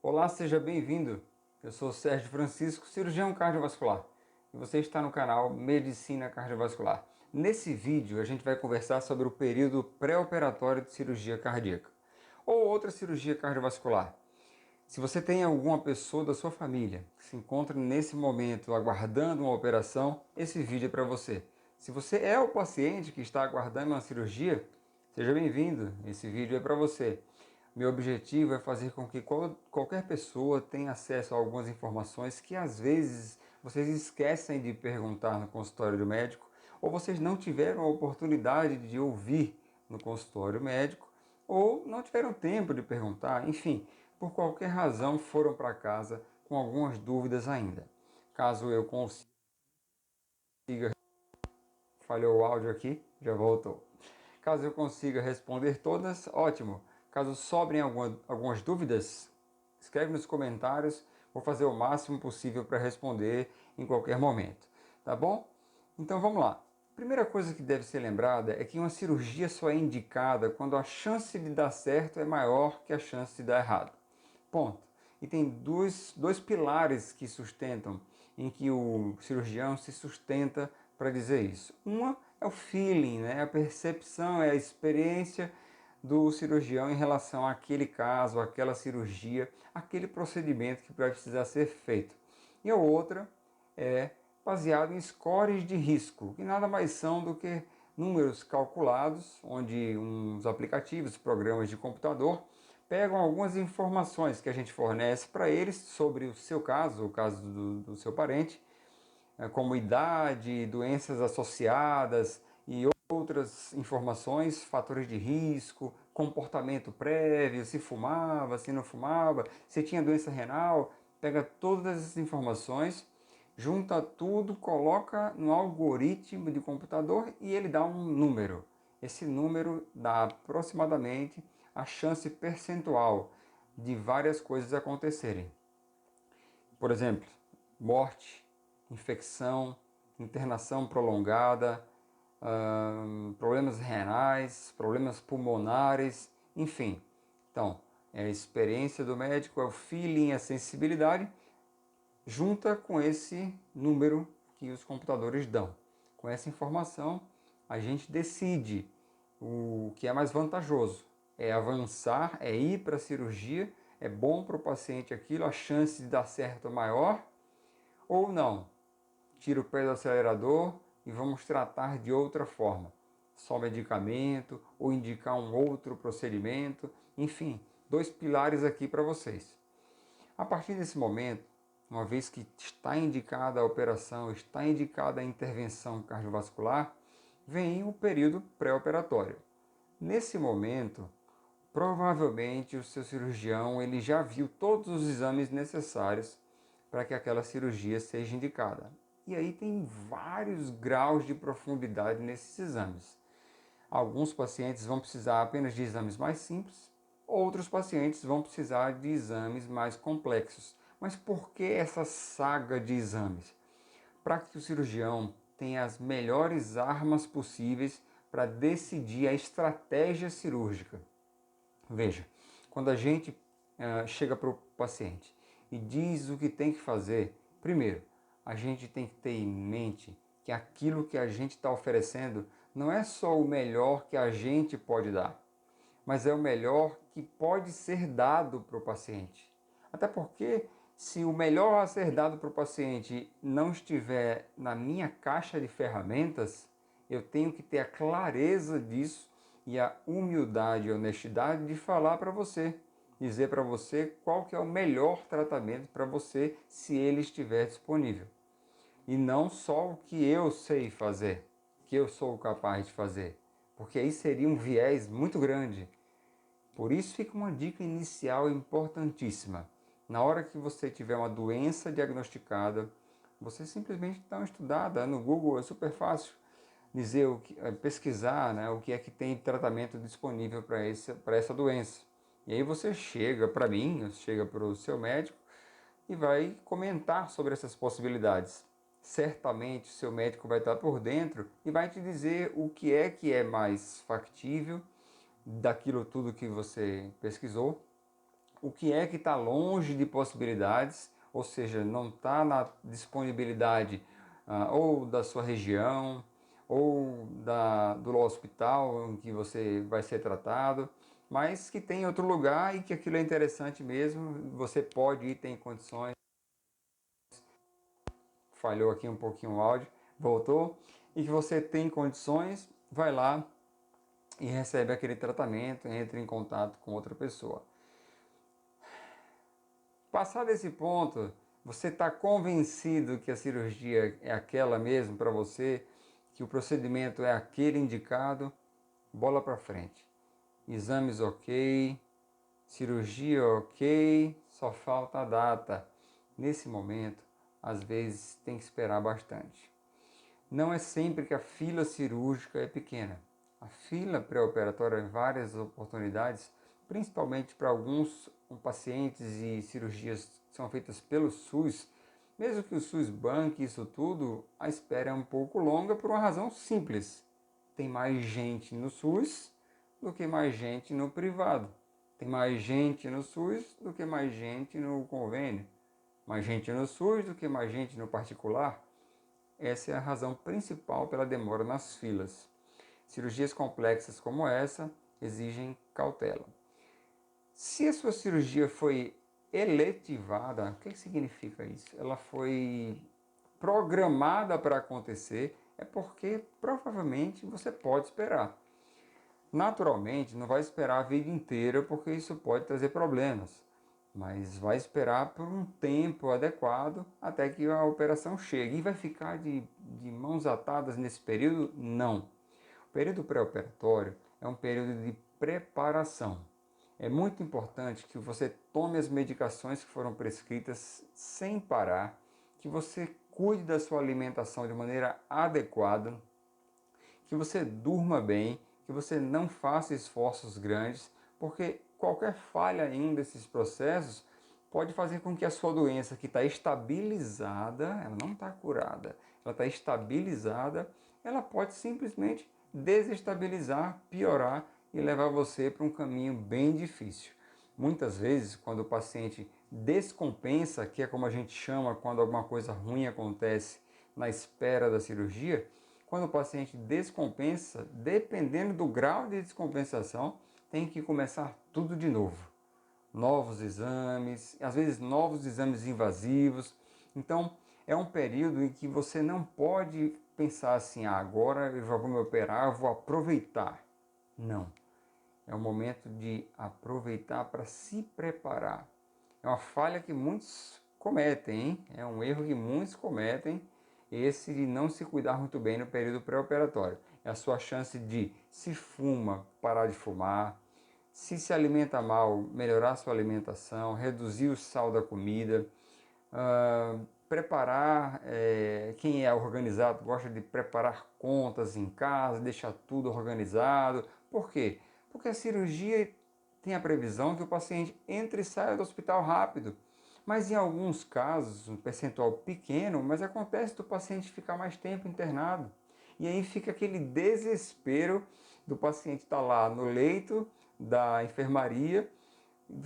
Olá, seja bem-vindo. Eu sou Sérgio Francisco, cirurgião cardiovascular, e você está no canal Medicina Cardiovascular. Nesse vídeo, a gente vai conversar sobre o período pré-operatório de cirurgia cardíaca ou outra cirurgia cardiovascular. Se você tem alguma pessoa da sua família que se encontra nesse momento aguardando uma operação, esse vídeo é para você. Se você é o paciente que está aguardando uma cirurgia, seja bem-vindo, esse vídeo é para você. Meu objetivo é fazer com que qualquer pessoa tenha acesso a algumas informações que às vezes vocês esquecem de perguntar no consultório do médico, ou vocês não tiveram a oportunidade de ouvir no consultório médico, ou não tiveram tempo de perguntar, enfim, por qualquer razão foram para casa com algumas dúvidas ainda. Caso eu consiga, falhou o áudio aqui, já voltou. Caso eu consiga responder todas, ótimo. Caso sobrem algumas dúvidas, escreve nos comentários, vou fazer o máximo possível para responder em qualquer momento, tá bom? Então vamos lá. Primeira coisa que deve ser lembrada é que uma cirurgia só é indicada quando a chance de dar certo é maior que a chance de dar errado. Ponto. E tem dois pilares que sustentam, em que o cirurgião se sustenta para dizer isso. Uma é o feeling, né? A percepção, é a experiência do cirurgião em relação àquele caso, àquela cirurgia, aquele procedimento que vai precisar ser feito. E a outra é baseado em scores de risco, que nada mais são do que números calculados, onde uns aplicativos, programas de computador, pegam algumas informações que a gente fornece para eles sobre o seu caso, o caso do seu parente, como idade, doenças associadas e outras informações, fatores de risco, comportamento prévio, se fumava, se não fumava, se tinha doença renal, pega todas essas informações, junta tudo, coloca no algoritmo de computador e ele dá um número. Esse número dá aproximadamente a chance percentual de várias coisas acontecerem. Por exemplo, morte, infecção, internação prolongada, problemas renais, problemas pulmonares, enfim. Então, é a experiência do médico, é o feeling, a sensibilidade, junta com esse número que os computadores dão. Com essa informação, a gente decide o que é mais vantajoso. É avançar, é ir para a cirurgia, é bom para o paciente aquilo, a chance de dar certo é maior, ou não. Tira o pé do acelerador e vamos tratar de outra forma. Só medicamento ou indicar um outro procedimento, enfim, dois pilares aqui para vocês. A partir desse momento, uma vez que está indicada a operação, está indicada a intervenção cardiovascular, vem o período pré-operatório. Nesse momento, provavelmente o seu cirurgião ele já viu todos os exames necessários para que aquela cirurgia seja indicada. E aí tem vários graus de profundidade nesses exames. Alguns pacientes vão precisar apenas de exames mais simples, outros pacientes vão precisar de exames mais complexos. Mas por que essa saga de exames? Para que o cirurgião tenha as melhores armas possíveis para decidir a estratégia cirúrgica. Veja, quando a gente chega para o paciente e diz o que tem que fazer, primeiro, a gente tem que ter em mente que aquilo que a gente está oferecendo não é só o melhor que a gente pode dar, mas é o melhor que pode ser dado para o paciente. Até porque, se o melhor a ser dado para o paciente não estiver na minha caixa de ferramentas, eu tenho que ter a clareza disso e a humildade e honestidade de falar para você, dizer para você qual que é o melhor tratamento para você se ele estiver disponível. E não só o que eu sei fazer, que eu sou capaz de fazer, porque aí seria um viés muito grande. Por isso fica uma dica inicial importantíssima. Na hora que você tiver uma doença diagnosticada, você simplesmente dá uma estudada no Google, é super fácil dizer pesquisar, né, o que é que tem tratamento disponível para essa doença. E aí você chega para mim, chega para o seu médico e vai comentar sobre essas possibilidades. Certamente o seu médico vai estar por dentro e vai te dizer o que é mais factível daquilo tudo que você pesquisou, o que é que está longe de possibilidades, ou seja, não está na disponibilidade ou da sua região, ou do hospital em que você vai ser tratado, mas que tem outro lugar e que aquilo é interessante mesmo, você pode ir, tem condições. Falhou aqui um pouquinho o áudio, voltou, e que você tem condições, vai lá e recebe aquele tratamento, entra em contato com outra pessoa. Passado esse ponto, você está convencido que a cirurgia é aquela mesmo para você, que o procedimento é aquele indicado, bola para frente. Exames ok, cirurgia ok, só falta a data. Nesse momento, às vezes tem que esperar bastante. Não é sempre que a fila cirúrgica é pequena. A fila pré-operatória, em várias oportunidades, principalmente para alguns pacientes e cirurgias que são feitas pelo SUS, mesmo que o SUS banque isso tudo, a espera é um pouco longa por uma razão simples. Tem mais gente no SUS do que mais gente no privado. Tem mais gente no SUS do que mais gente no convênio. Mais gente no SUS do que mais gente no particular. Essa é a razão principal pela demora nas filas. Cirurgias complexas como essa exigem cautela. Se a sua cirurgia foi eletivada, o que significa isso? Ela foi programada para acontecer, é porque provavelmente você pode esperar. Naturalmente, não vai esperar a vida inteira, porque isso pode trazer problemas, mas vai esperar por um tempo adequado até que a operação chegue. E vai ficar de mãos atadas nesse período? Não. O período pré-operatório é um período de preparação. É muito importante que você tome as medicações que foram prescritas sem parar, que você cuide da sua alimentação de maneira adequada, que você durma bem, que você não faça esforços grandes, porque qualquer falha em um desses processos pode fazer com que a sua doença, que está estabilizada, ela não está curada, ela está estabilizada, ela pode simplesmente desestabilizar, piorar e levar você para um caminho bem difícil. Muitas vezes, quando o paciente descompensa, que é como a gente chama quando alguma coisa ruim acontece na espera da cirurgia, quando o paciente descompensa, dependendo do grau de descompensação, tem que começar tudo de novo. Novos exames, às vezes novos exames invasivos. Então, é um período em que você não pode pensar assim, agora eu já vou me operar, eu vou aproveitar. Não. É o momento de aproveitar para se preparar. É uma falha que muitos cometem, hein? É um erro que muitos cometem, esse de não se cuidar muito bem no período pré-operatório. É a sua chance de, se fuma, parar de fumar, se alimenta mal, melhorar sua alimentação, reduzir o sal da comida, preparar, quem é organizado gosta de preparar contas em casa, deixar tudo organizado. Por quê? Porque a cirurgia tem a previsão que o paciente entre e saia do hospital rápido. Mas em alguns casos, um percentual pequeno, mas acontece do paciente ficar mais tempo internado. E aí fica aquele desespero do paciente estar lá no leito da enfermaria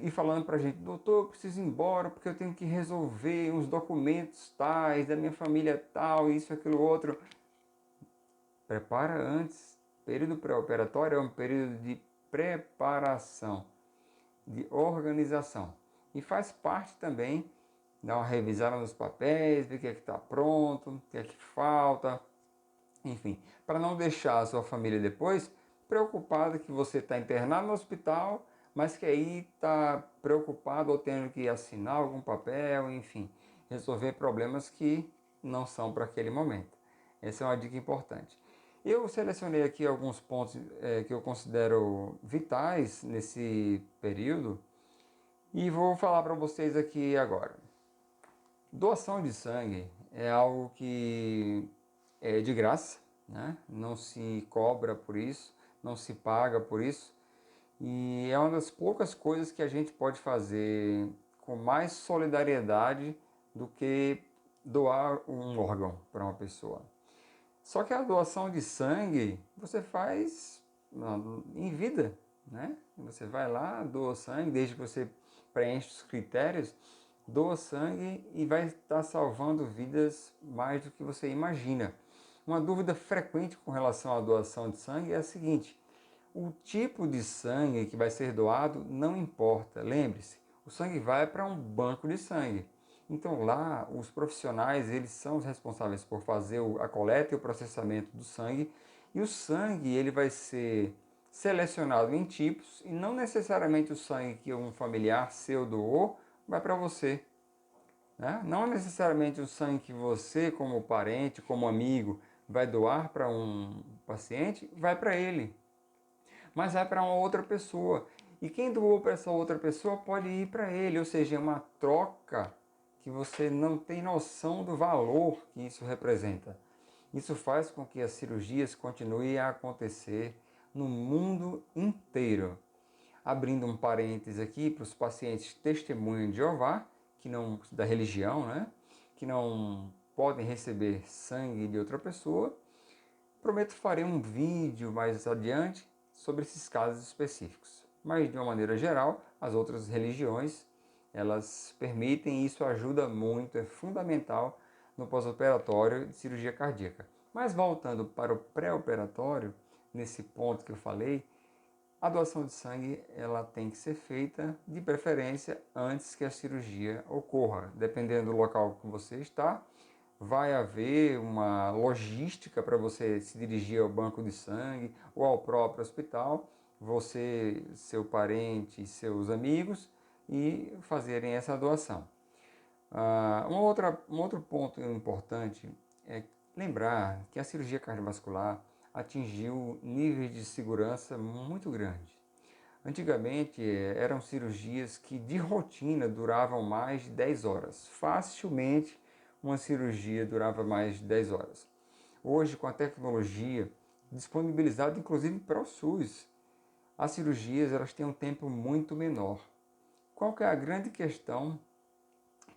e falando para a gente, doutor, eu preciso ir embora porque eu tenho que resolver uns documentos tais, da minha família tal, isso, aquilo, outro. Prepara antes. Período pré-operatório é um período de preparação, de organização. E faz parte também dar uma revisada nos papéis, ver o que é que está pronto, o que é que falta, enfim, para não deixar a sua família depois preocupada que você está internado no hospital, mas que aí está preocupado ou tendo que assinar algum papel, enfim, resolver problemas que não são para aquele momento. Essa é uma dica importante. Eu selecionei aqui alguns pontos que eu considero vitais nesse período e vou falar para vocês aqui agora. Doação de sangue é algo que é de graça, né? Não se cobra por isso, não se paga por isso. E é uma das poucas coisas que a gente pode fazer com mais solidariedade do que doar um órgão para uma pessoa. Só que a doação de sangue você faz em vida, né? Você vai lá, doa sangue, desde que você preenche os critérios, doa sangue e vai estar salvando vidas mais do que você imagina. Uma dúvida frequente com relação à doação de sangue é a seguinte: o tipo de sangue que vai ser doado não importa. Lembre-se, o sangue vai para um banco de sangue. Então lá, os profissionais, eles são os responsáveis por fazer a coleta e o processamento do sangue, e o sangue ele vai ser selecionado em tipos e não necessariamente o sangue que um familiar seu doou vai para você, né? Não necessariamente o sangue que você, como parente, como amigo, vai doar para um paciente, vai para ele, mas vai para uma outra pessoa. E quem doou para essa outra pessoa pode ir para ele, ou seja, é uma troca que você não tem noção do valor que isso representa. Isso faz com que as cirurgias continuem a acontecer no mundo inteiro. Abrindo um parênteses aqui para os pacientes testemunhas de Jeová, que não, da religião, né? Que não podem receber sangue de outra pessoa. Prometo farei um vídeo mais adiante sobre esses casos específicos. Mas de uma maneira geral, as outras religiões, elas permitem e isso ajuda muito, é fundamental no pós-operatório de cirurgia cardíaca. Mas voltando para o pré-operatório, nesse ponto que eu falei, a doação de sangue ela tem que ser feita de preferência antes que a cirurgia ocorra. Dependendo do local que você está, vai haver uma logística para você se dirigir ao banco de sangue ou ao próprio hospital, você, seu parente, seus amigos e fazerem essa doação. Um outro ponto importante é lembrar que a cirurgia cardiovascular atingiu níveis de segurança muito grandes. Antigamente eram cirurgias que de rotina duravam mais de 10 horas. Facilmente uma cirurgia durava mais de 10 horas. Hoje, com a tecnologia disponibilizada inclusive para o SUS, as cirurgias elas têm um tempo muito menor. Qual que é a grande questão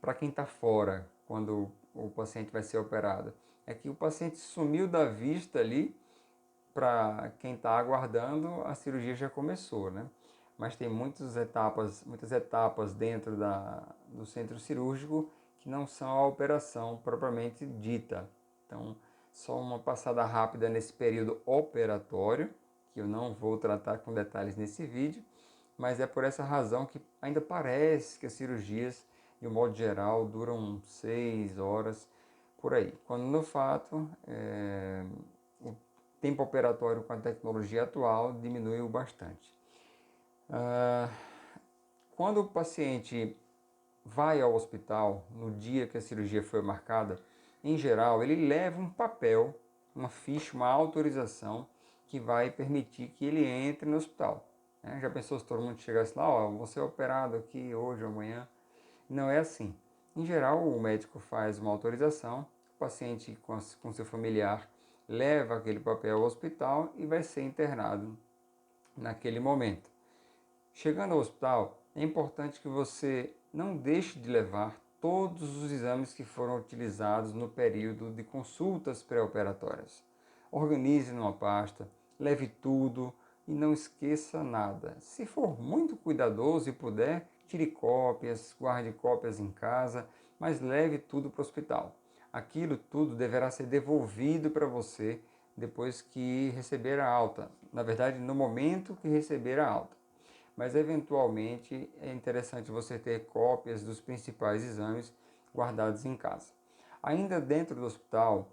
para quem está fora quando o paciente vai ser operado? É que o paciente sumiu da vista ali, para quem está aguardando, a cirurgia já começou, né? Mas tem muitas etapas dentro do centro cirúrgico que não são a operação propriamente dita. Então, só uma passada rápida nesse período operatório, que eu não vou tratar com detalhes nesse vídeo, mas é por essa razão que ainda parece que as cirurgias, de um modo geral, duram 6 horas, por aí. Quando no fato, o tempo operatório com a tecnologia atual diminuiu bastante. Quando o paciente vai ao hospital no dia que a cirurgia foi marcada, em geral ele leva um papel, uma ficha, uma autorização que vai permitir que ele entre no hospital. Já pensou se todo mundo chegasse lá, ó, vou ser operado aqui hoje ou amanhã? Não é assim. Em geral, o médico faz uma autorização, o paciente com seu familiar leva aquele papel ao hospital e vai ser internado naquele momento. Chegando ao hospital, é importante que você não deixe de levar todos os exames que foram utilizados no período de consultas pré-operatórias. Organize numa pasta, leve tudo e não esqueça nada. Se for muito cuidadoso e puder, tire cópias, guarde cópias em casa, mas leve tudo para o hospital. Aquilo tudo deverá ser devolvido para você depois que receber a alta. Na verdade, no momento que receber a alta. Mas eventualmente é interessante você ter cópias dos principais exames guardados em casa. Ainda dentro do hospital,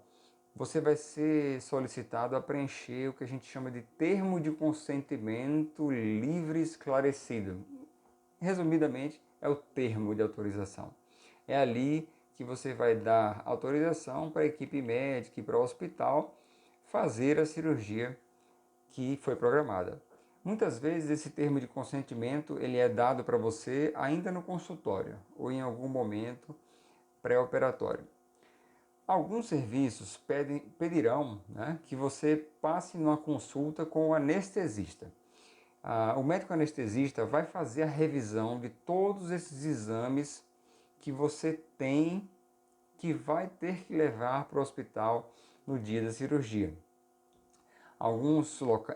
você vai ser solicitado a preencher o que a gente chama de termo de consentimento livre esclarecido. Resumidamente, é o termo de autorização. É ali que você vai dar autorização para a equipe médica e para o hospital fazer a cirurgia que foi programada. Muitas vezes esse termo de consentimento ele é dado para você ainda no consultório ou em algum momento pré-operatório. Alguns serviços pedirão, né, que você passe numa consulta com o anestesista. O médico anestesista vai fazer a revisão de todos esses exames que você tem que vai ter que levar para o hospital no dia da cirurgia.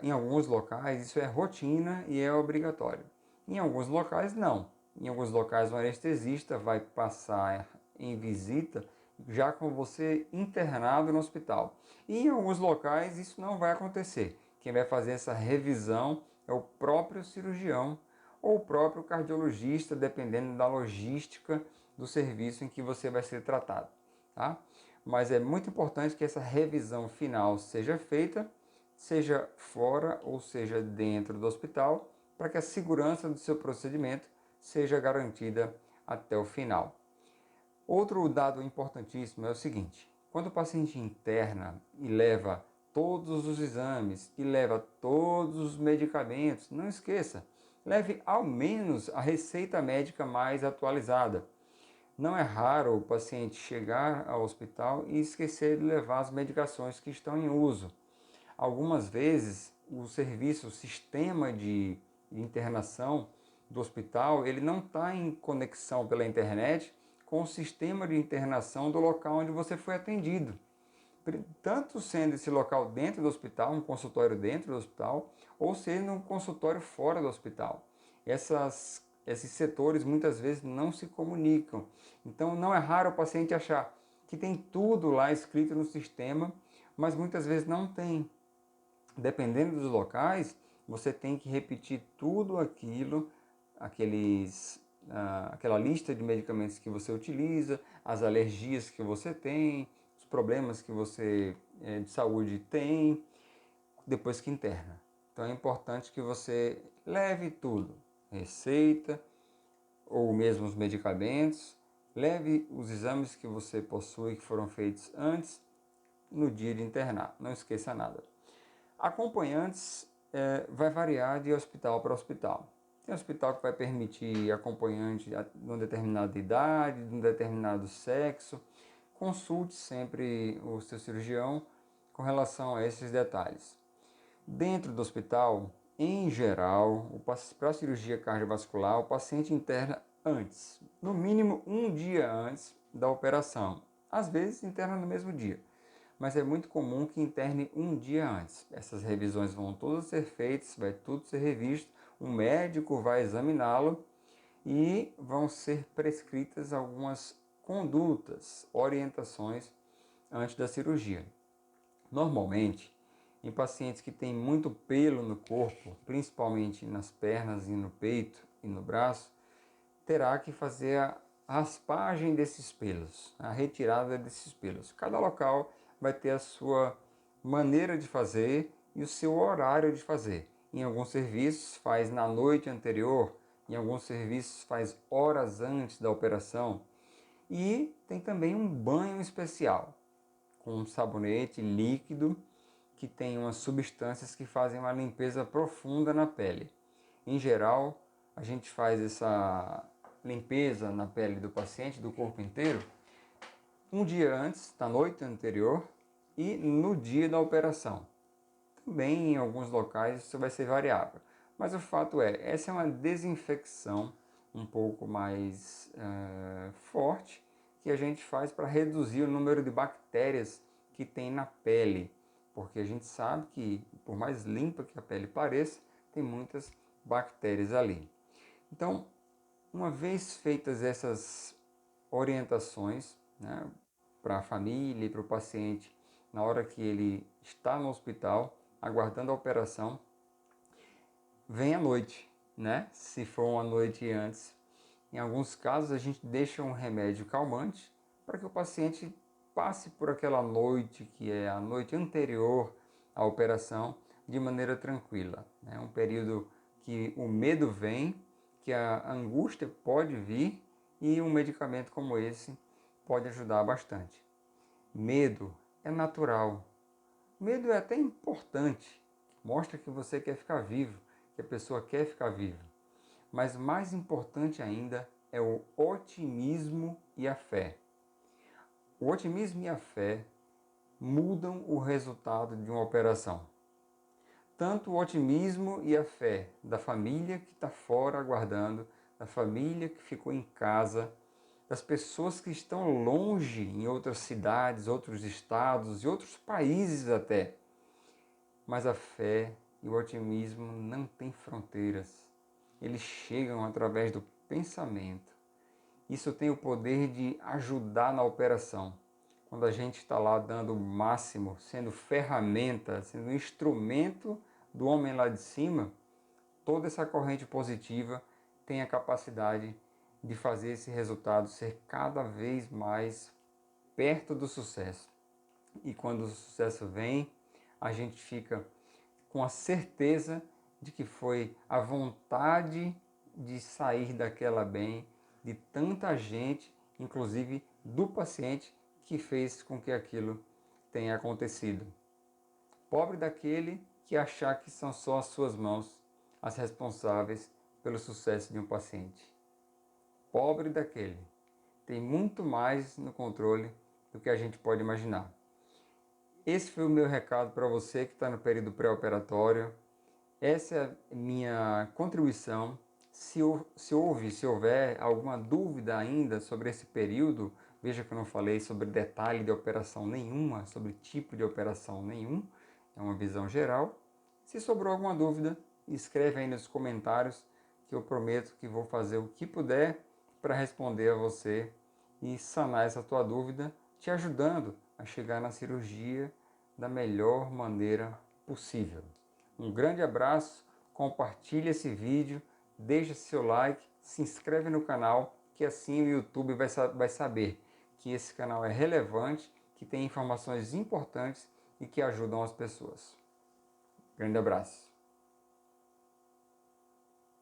Em alguns locais isso é rotina e é obrigatório. Em alguns locais não. Em alguns locais, o anestesista vai passar em visita já com você internado no hospital. E em alguns locais isso não vai acontecer. Quem vai fazer essa revisão é o próprio cirurgião ou o próprio cardiologista, dependendo da logística do serviço em que você vai ser tratado, tá? Mas é muito importante que essa revisão final seja feita, seja fora ou seja dentro do hospital, para que a segurança do seu procedimento seja garantida até o final. Outro dado importantíssimo é o seguinte: quando o paciente interna e leva todos os exames e leva todos os medicamentos, não esqueça, leve ao menos a receita médica mais atualizada. Não é raro o paciente chegar ao hospital e esquecer de levar as medicações que estão em uso. Algumas vezes o serviço, o sistema de internação do hospital, ele não está em conexão pela internet com o sistema de internação do local onde você foi atendido. Tanto sendo esse local dentro do hospital, um consultório dentro do hospital, ou sendo um consultório fora do hospital. Esses setores muitas vezes não se comunicam. Então não é raro o paciente achar que tem tudo lá escrito no sistema, mas muitas vezes não tem. Dependendo dos locais, você tem que repetir tudo aquilo, aquela lista de medicamentos que você utiliza, as alergias que você tem, os problemas que você de saúde tem, depois que interna. Então é importante que você leve tudo, receita ou mesmo os medicamentos, leve os exames que você possui que foram feitos antes no dia de internar, não esqueça nada. Acompanhantes vai variar de hospital para hospital. Tem hospital que vai permitir acompanhante de uma determinada idade, de um determinado sexo. Consulte sempre o seu cirurgião com relação a esses detalhes. Dentro do hospital, em geral, para a cirurgia cardiovascular, o paciente interna antes, no mínimo um dia antes da operação. Às vezes interna no mesmo dia, mas é muito comum que interne um dia antes. Essas revisões vão todas ser feitas, vai tudo ser revisto, um médico vai examiná-lo e vão ser prescritas algumas condutas, orientações antes da cirurgia. Normalmente, em pacientes que têm muito pelo no corpo, principalmente nas pernas e no peito e no braço, terá que fazer a raspagem desses pelos, a retirada desses pelos. Cada local vai ter a sua maneira de fazer e o seu horário de fazer. Em alguns serviços faz na noite anterior, em alguns serviços faz horas antes da operação. E tem também um banho especial, com um sabonete líquido que tem umas substâncias que fazem uma limpeza profunda na pele. Em geral, a gente faz essa limpeza na pele do paciente, do corpo inteiro, um dia antes, na noite anterior e no dia da operação. Também em alguns locais isso vai ser variável. Mas o fato é, essa é uma desinfecção um pouco mais forte que a gente faz para reduzir o número de bactérias que tem na pele. Porque a gente sabe que, por mais limpa que a pele pareça, tem muitas bactérias ali. Então, uma vez feitas essas orientações, né, para a família e para o paciente, na hora que ele está no hospital, aguardando a operação, vem a noite, né? Se for uma noite antes. Em alguns casos, a gente deixa um remédio calmante para que o paciente passe por aquela noite, que é a noite anterior à operação, de maneira tranquila. É um período que o medo vem, que a angústia pode vir e um medicamento como esse pode ajudar bastante. Medo é natural. Medo é até importante. Mostra que você quer ficar vivo, que a pessoa quer ficar viva. Mas mais importante ainda é o otimismo e a fé. O otimismo e a fé mudam o resultado de uma operação. Tanto o otimismo e a fé da família que está fora aguardando, da família que ficou em casa, das pessoas que estão longe em outras cidades, outros estados e outros países até. Mas a fé e o otimismo não têm fronteiras. Eles chegam através do pensamento. Isso tem o poder de ajudar na operação. Quando a gente está lá dando o máximo, sendo ferramenta, sendo instrumento do homem lá de cima, toda essa corrente positiva tem a capacidade de fazer esse resultado ser cada vez mais perto do sucesso. E quando o sucesso vem, a gente fica com a certeza de que foi a vontade de sair daquela bem de tanta gente, inclusive do paciente, que fez com que aquilo tenha acontecido. Pobre daquele que achar que são só as suas mãos as responsáveis pelo sucesso de um paciente. Pobre daquele. Tem muito mais no controle do que a gente pode imaginar. Esse foi o meu recado para você que está no período pré-operatório. Essa é a minha contribuição. Se houver alguma dúvida ainda sobre esse período, veja que eu não falei sobre detalhe de operação nenhuma, sobre tipo de operação nenhum, é uma visão geral. Se sobrou alguma dúvida, escreve aí nos comentários que eu prometo que vou fazer o que puder para responder a você e sanar essa tua dúvida, te ajudando a chegar na cirurgia da melhor maneira possível. Um grande abraço, compartilhe esse vídeo, deixe seu like, se inscreve no canal, que assim o YouTube vai saber que esse canal é relevante, que tem informações importantes e que ajudam as pessoas. Grande abraço.